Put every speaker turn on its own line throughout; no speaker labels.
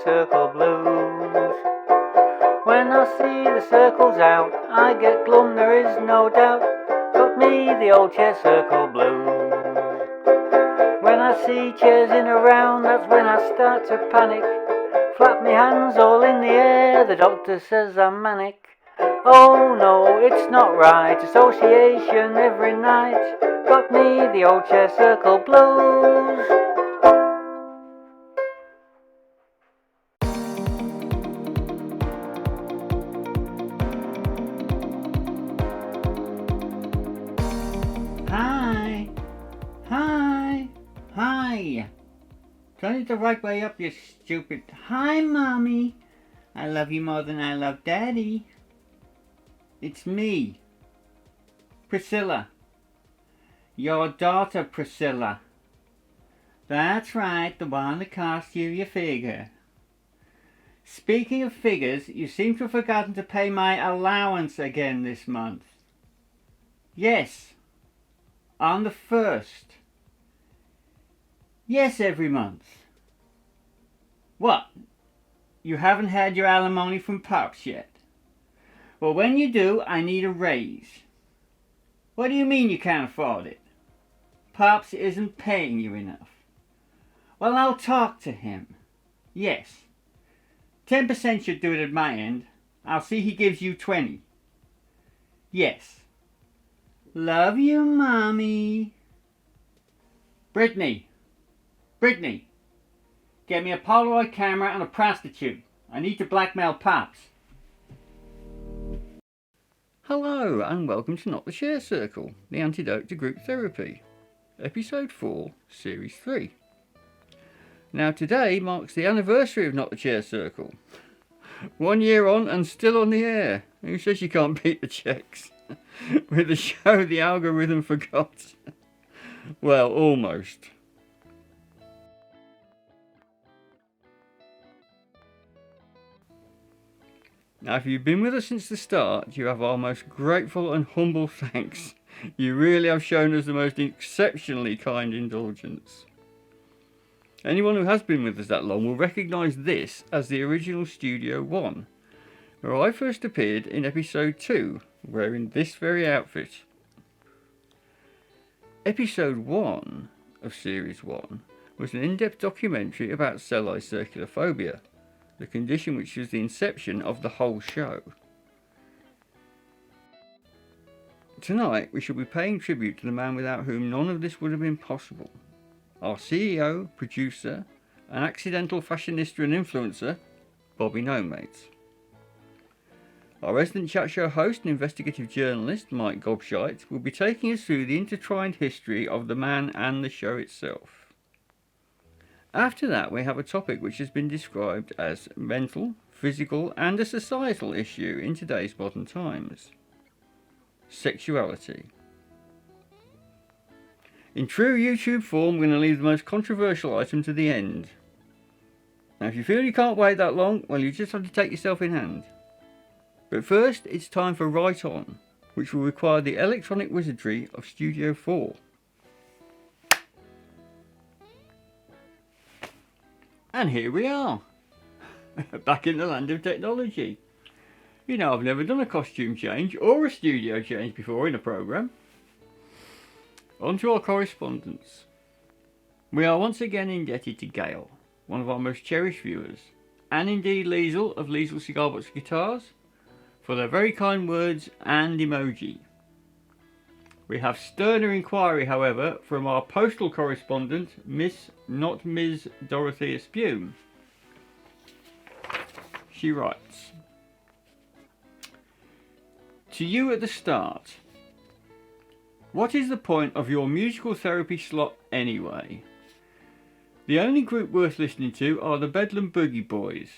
circle blues. When I see the circles out, I get glum, there is no doubt. Got me the old chair circle blues. When I see chairs in a round, that's when I start to panic. Flap me hands all in the air, the doctor says I'm manic. Oh no, it's not right, association every night. Got me the old chair circle blues. Hi. Turn it the right way up, you stupid. Hi, Mommy. I love you more than I love Daddy. It's me, Priscilla. Your daughter, Priscilla. That's right, the one that cost you your figure. Speaking of figures, you seem to have forgotten to pay my allowance again this month. Yes, on the 1st. Yes, every month. What? You haven't had your alimony from Pops yet? Well, when you do, I need a raise. What do you mean you can't afford it? Pops isn't paying you enough. Well, I'll talk to him. Yes. 10% should do it at my end. I'll see he gives you 20. Yes. Love you, Mommy. Brittany, get me a Polaroid camera and a prostitute. I need to blackmail Pops. Hello and welcome to Not the Share Circle, the antidote to group therapy. Episode 4, Series 3. Now today marks the anniversary of Not the Share Circle. 1 year on and still on the air. Who says you can't beat the checks? With the show the algorithm forgot. Well, almost. Now, if you've been with us since the start, you have our most grateful and humble thanks. You really have shown us the most exceptionally kind indulgence. Anyone who has been with us that long will recognise this as the original Studio 1, where I first appeared in episode 2, wearing this very outfit. Episode 1 of Series 1 was an in-depth documentary about sellout circulophobia, the condition which was the inception of the whole show. Tonight we shall be paying tribute to the man without whom none of this would have been possible. Our CEO, producer, and accidental fashionista and influencer, Bobby Nomates. Our resident chat show host and investigative journalist, Mike Gobshite, will be taking us through the intertwined history of the man and the show itself. After that, we have a topic which has been described as mental, physical, and a societal issue in today's modern times. Sexuality. In true YouTube form, we're going to leave the most controversial item to the end. Now, if you feel you can't wait that long, well, you just have to take yourself in hand. But first, it's time for Right On, which will require the electronic wizardry of Studio 4. And here we are, back in the land of technology. You know, I've never done a costume change or a studio change before in a programme. On to our correspondence. We are once again indebted to Gail, one of our most cherished viewers, and indeed Liesl of Liesl Cigar Box Guitars, for their very kind words and emoji. We have sterner inquiry, however, from our postal correspondent, Miss, not Ms. Dorothea Spume. She writes, to you at the start, what is the point of your musical therapy slot anyway? The only group worth listening to are the Bedlam Boogie Boys.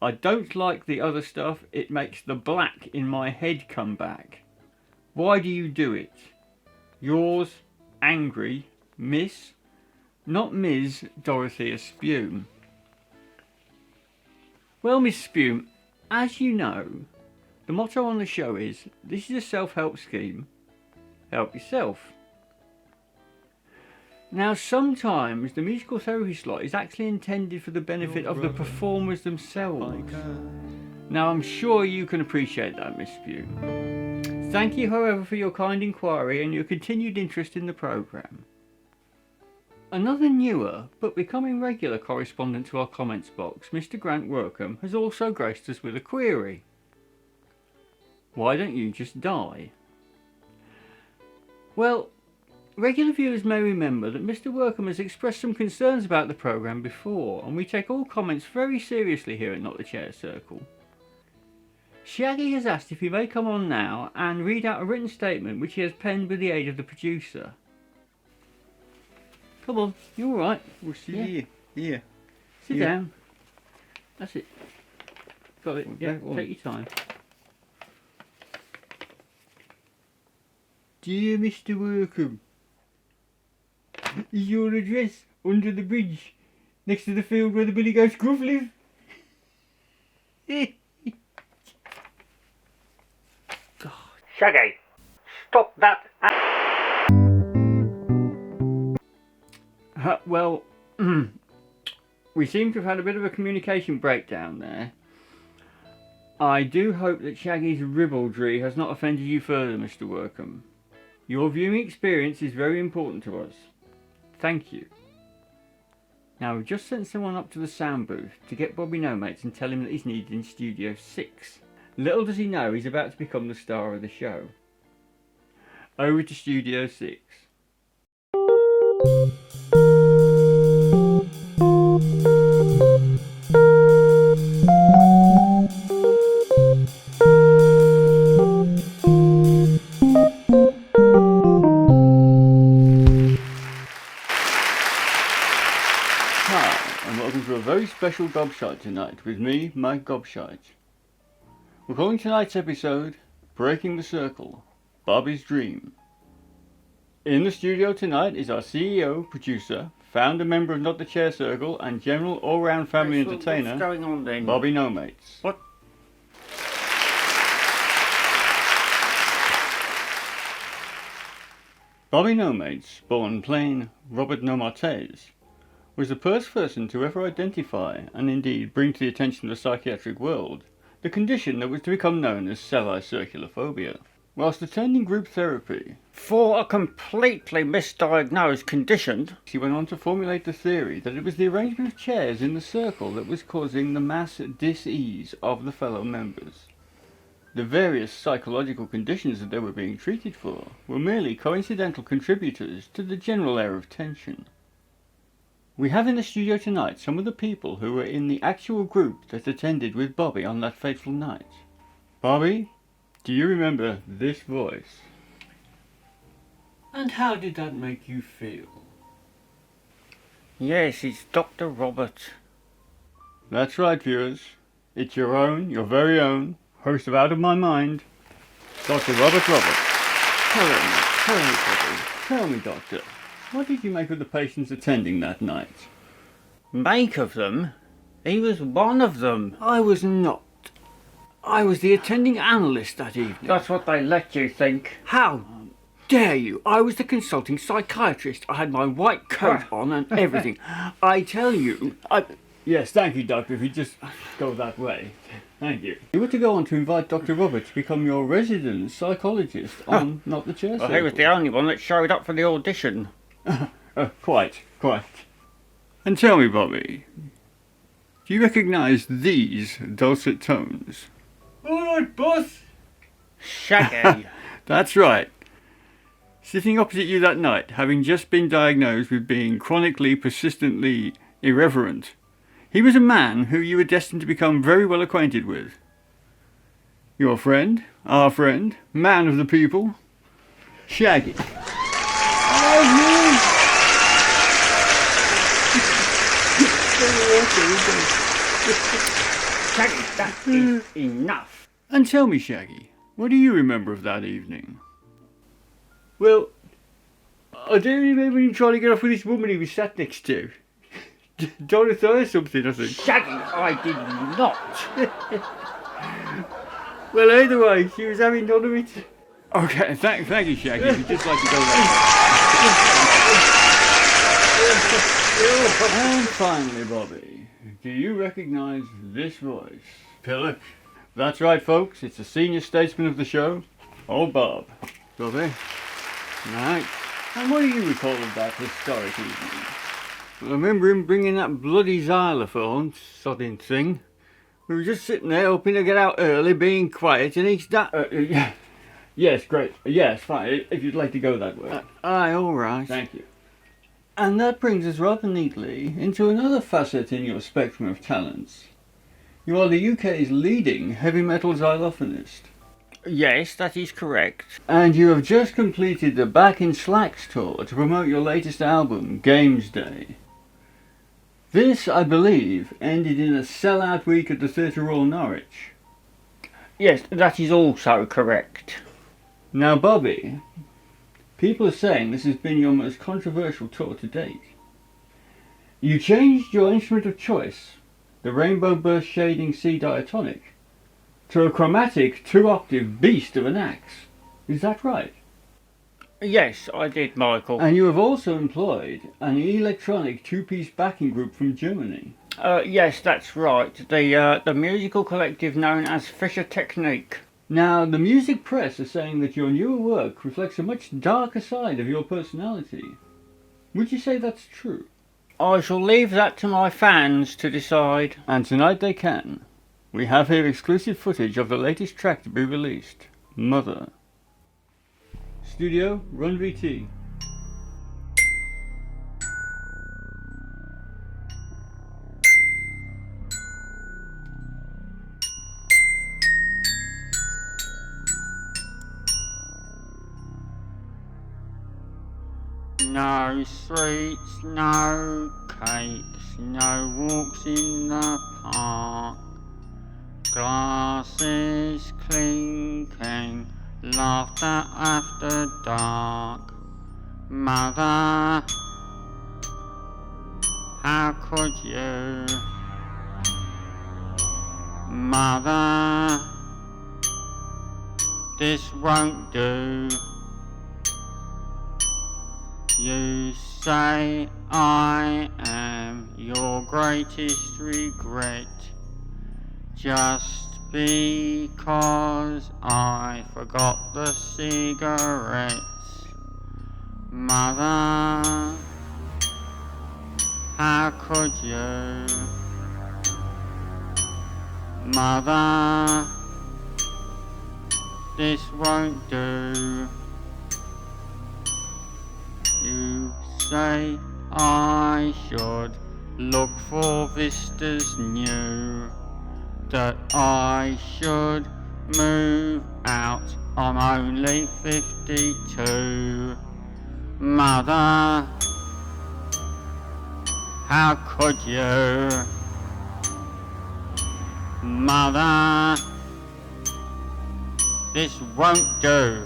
I don't like the other stuff, it makes the black in my head come back. Why do you do it? Yours, angry, Miss, not Ms. Dorothea Spume. Well, Miss Spume, as you know, the motto on the show is, this is a self-help scheme, help yourself. Now, sometimes the musical therapy slot is actually intended for the benefit of the performers themselves. Now, I'm sure you can appreciate that, Miss Pugh. Thank you, however, for your kind inquiry and your continued interest in the programme. Another newer, but becoming regular correspondent to our comments box, Mr. Grant Workham, has also graced us with a query. Why don't you just die? Well, regular viewers may remember that Mr. Workham has expressed some concerns about the programme before, and we take all comments very seriously here at Not the Chair Circle. Shaggy has asked if he may come on now and read out a written statement which he has penned with the aid of the producer. Come on, you alright?
We'll see here.
Sit down. That's it. Got it. Yeah,
Okay,
take your time.
Dear Mr. Workham, is your address under the bridge next to the field where the Billy Goat's Gruff live?
God. Shaggy, stop that. Well, we seem to have had a bit of a communication breakdown there. I do hope that Shaggy's ribaldry has not offended you further, Mr. Workham. Your viewing experience is very important to us. Thank you. Now, we've just sent someone up to the sound booth to get Bobby Nomates and tell him that he's needed in Studio 6. Little does he know he's about to become the star of the show. Over to Studio 6. Special Gobshite tonight with me, Mike Gobshite. We're calling tonight's episode Breaking the Circle, Bobby's Dream. In the studio tonight is our CEO, producer, founder, member of Not the Chair Circle and general all-round family entertainer,
what's going on then?
Bobby Nomates.
What?
Bobby Nomates, born plain Robert Nomartes, was the first person to ever identify, and indeed bring to the attention of the psychiatric world, the condition that was to become known as sellout phobia. Whilst attending group therapy
For a completely misdiagnosed condition.
he went on to formulate the theory that it was the arrangement of chairs in the circle that was causing the mass dis-ease of the fellow members. The various psychological conditions that they were being treated for were merely coincidental contributors to the general air of tension. We have in the studio tonight some of the people who were in the actual group that attended with Bobby on that fateful night. Bobby, do you remember this voice? And how did that make you feel?
Yes, it's Dr. Robert.
That's right, viewers. It's your very own, host of Out of My Mind, Dr. Robert. Tell me, Doctor, what did you make of the patients attending that night?
Make of them? He was one of them.
I was not. I was the attending analyst that evening.
That's what they let you think.
How dare you? I was the consulting psychiatrist. I had my white coat on and everything. I tell you... Yes, thank you, Doctor, if you just go that way. Thank you. You were to go on to invite Dr. Robert to become your resident psychologist on Not the Chair Circle.
Well, he was the only one that showed up for the audition.
Quite. And tell me, Bobby, do you recognise these dulcet tones?
All right, boss.
Shaggy.
That's right. Sitting opposite you that night, having just been diagnosed with being chronically, persistently irreverent, he was a man who you were destined to become very well acquainted with. Your friend, our friend, man of the people, Shaggy.
Shaggy, that is enough.
And tell me, Shaggy, what do you remember of that evening? Well, I do remember him trying to get off with this woman he was sat next to. Dorothea or something, I think.
Shaggy, I did not.
Well, either way, she was having none of it. Okay, thank you, Shaggy. If you'd just like to go there. And finally, Bobby, do you recognise this voice? Pillock. That's right, folks, it's the senior statesman of the show, old Bob. Bobby? Right. And what do you recall of that historic evening? Well, I remember him bringing that bloody xylophone, sodding thing. We were just sitting there hoping to get out early, being quiet, and he's yeah. Yes, great. Yes, fine, if you'd like to go that way.
Aye, all right.
Thank you. And that brings us rather neatly into another facet in your spectrum of talents. You are the UK's leading heavy metal xylophonist.
Yes, that is correct.
And you have just completed the Back in Slacks tour to promote your latest album, Games Day. This, I believe, ended in a sellout week at the Theatre Royal Norwich.
Yes, that is also correct.
Now, Bobby, people are saying this has been your most controversial tour to date. You changed your instrument of choice, the Rainbow Burst Shading C diatonic, to a chromatic 2-octave beast of an axe. Is that right?
Yes, I did, Michael.
And you have also employed an electronic 2-piece backing group from Germany.
Yes, that's right. The musical collective known as Fischer Technique.
Now, the music press are saying that your newer work reflects a much darker side of your personality. Would you say that's true?
I shall leave that to my fans to decide.
And tonight they can. We have here exclusive footage of the latest track to be released, Mother. Studio, Run VT.
No sweets, no cakes, no walks in the park. Glasses clinking, laughter after dark. Mother, how could you? Mother, this won't do. You say I am your greatest regret, just because I forgot the cigarettes. Mother, how could you? Mother, this won't do. You say I should look for vistas new, that I should move out, I'm only 52. Mother, how could you? Mother, this won't do.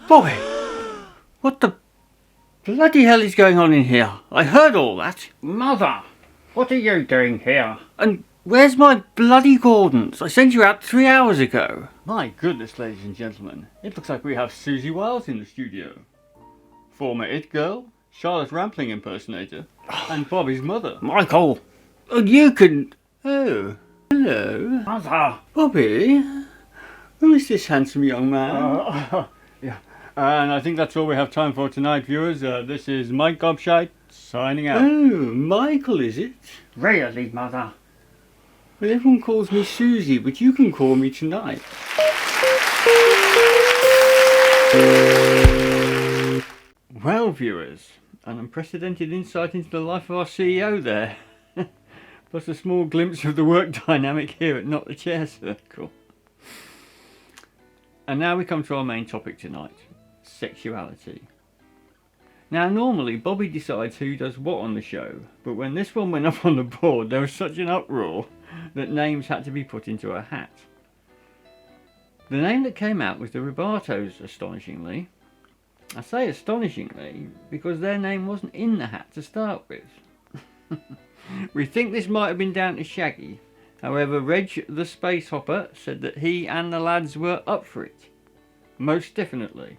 Bobby! What the bloody hell is going on in here? I heard all that.
Mother, what are you doing here?
And where's my bloody Gordons? I sent you out 3 hours ago. My goodness, ladies and gentlemen. It looks like we have Susie Wiles in the studio. Former It Girl, Charlotte Rampling impersonator, and Bobby's mother.
Michael!
And you can... Oh, hello.
Mother!
Bobby? Who is this handsome young man?
Yeah.
And I think that's all we have time for tonight, viewers. This is Mike Gobshite signing out. Oh, Michael, is it?
Really, Mother?
Well, everyone calls me Susie, but you can call me tonight. Well, viewers, an unprecedented insight into the life of our CEO there. Plus a small glimpse of the work dynamic here at Not the Chair Circle. And now we come to our main topic tonight. Sexuality. Now normally Bobby decides who does what on the show, but when this one went up on the board there was such an uproar that names had to be put into a hat. The name that came out was the Rubatos, astonishingly. I say astonishingly because their name wasn't in the hat to start with. We think this might have been down to Shaggy. However, Reg the Space Hopper said that he and the lads were up for it. Most definitely.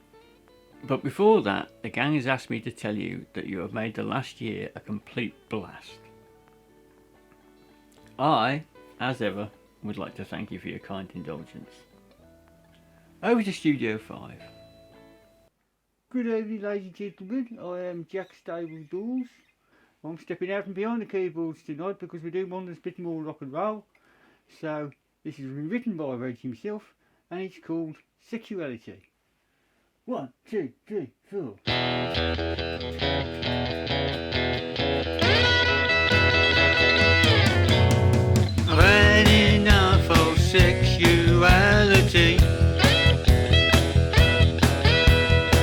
But before that, the gang has asked me to tell you that you have made the last year a complete blast. I, as ever, would like to thank you for your kind indulgence. Over to Studio 5.
Good evening, ladies and gentlemen. I am Jack Stable Dawes. I'm stepping out from behind the keyboards tonight because we're doing one that's a bit more rock and roll. So, this has been written by Reg himself, and it's called Sexuality. 1, 2, 3, 4.
I've had enough of sexuality.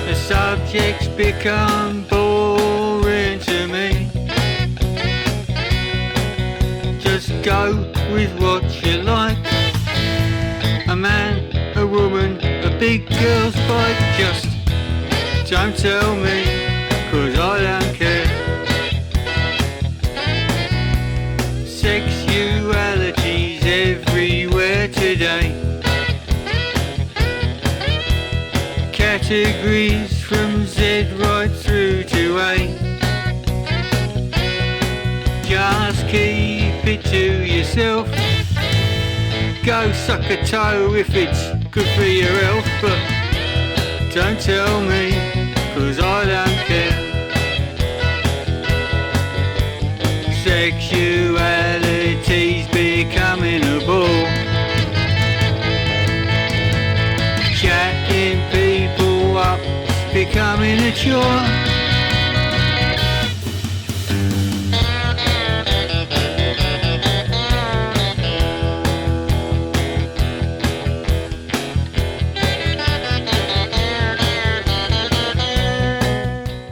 The subject's become boring to me. Just go with what you like. A man, a woman, a big girl's bike. Just don't tell me, 'cause I don't care. Sexuality's everywhere today. Categories from Z right through to A. Just keep it to yourself. Go suck a toe if it's good for your health, but don't tell me, 'cause I don't care. Sexuality's becoming a bore. Chatting people up, becoming a chore.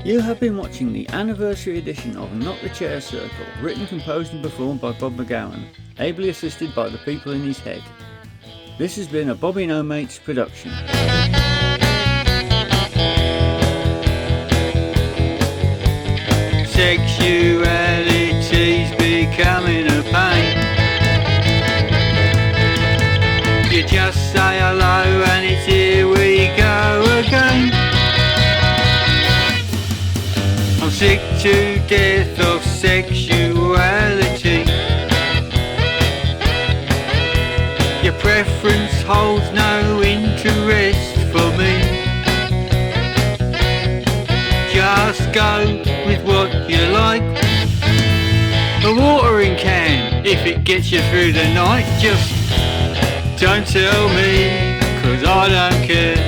You have been watching the anniversary edition of Not the Chair Circle, written, composed and performed by Bob McGowan, ably assisted by the people in his head. This has been a Bobby No Mates production. Sexuality's becoming a pain. You just say hello and it's here we go again. I'm sick to death of sexuality. Your preference holds no interest for me. Just go with what you like. A watering can, if it gets you through the night. Just don't tell me, 'cause I don't care.